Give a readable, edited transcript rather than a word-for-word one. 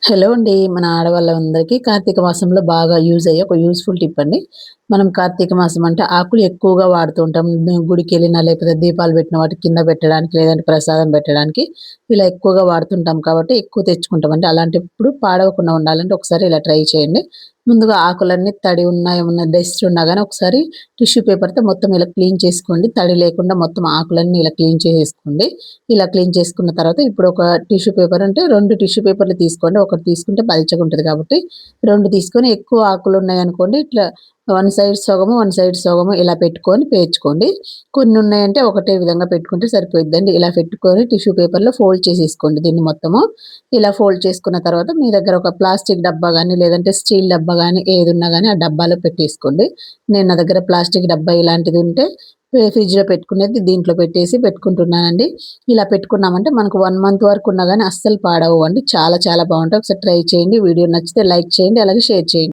Hello అండి. మన ఆడవాళ్ళందరికీ కార్తీక మాసంలో బాగా యూజ్ అయ్యే ఒక యూజ్‌ఫుల్ టిప్ అండి. మనం కార్తీక మాసం అంటే ఆకులు ఎక్కువగా వాడుతూ ఉంటాం. గుడికెళ్ళినా లేకపోతే దీపాలు పెట్టిన వాటి కింద పెట్టడానికి, లేదంటే ప్రసాదం పెట్టడానికి ఇలా ఎక్కువగా వాడుతుంటాం కాబట్టి ఎక్కువ తెచ్చుకుంటామండి. అలాంటప్పుడు పాడవకుండా ఉండాలంటే ఒకసారి ఇలా ట్రై చేయండి. ముందుగా ఆకులన్నీ తడి ఉన్నా, ఏమన్నా డస్ట్ ఉన్నా గాని ఒకసారి టిష్యూ పేపర్‌తో మొత్తం ఇలా క్లీన్ చేసుకోండి. తడి లేకుండా మొత్తం ఆకులన్నీ ఇలా క్లీన్ చేసేసుకోండి. ఇలా క్లీన్ చేసుకున్న తర్వాత ఇప్పుడు ఒక టిష్యూ పేపర్ అంటే 2 టిష్యూ పేపర్‌లు తీసుకోండి. ఒకటి తీసుకుంటే పల్చగుంటది కాబట్టి 2 తీసుకొని ఎక్కువ ఆకులున్నాయనుకోండి ఇట్లా వన్ సైడ్ సగము, వన్ సైడ్ సగము ఇలా పెట్టుకొని పేర్చుకోండి. కొన్ని ఉన్నాయంటే ఒకటే విధంగా పెట్టుకుంటే సరిపోయిద్దండి. ఇలా పెట్టుకొని టిష్యూ పేపర్‌లో ఫోల్డ్ చేసేసుకోండి దీన్ని మొత్తము. ఇలా ఫోల్డ్ చేసుకున్న తర్వాత మీ దగ్గర ఒక ప్లాస్టిక్ డబ్బా గానీ, లేదంటే స్టీల్ డబ్బా గానీ ఏదున్నా గానీ ఆ డబ్బాలో పెట్టేసుకోండి. నా దగ్గర ప్లాస్టిక్ డబ్బా ఇలాంటిది ఉంటే ఫ్రిడ్జ్‌లో పెట్టుకునేది దీంట్లో పెట్టేసి పెట్టుకుంటున్నానండి. ఇలా పెట్టుకున్నామంటే మనకు 1 మంత్ వరకు ఉన్నా గానీ అస్సలు పాడవవండి. చాలా చాలా బావుంటాయి. ఒకసారి ట్రై చేయండి. వీడియో నచ్చితే లైక్ చేయండి. అలాగే షేర్ చేయండి.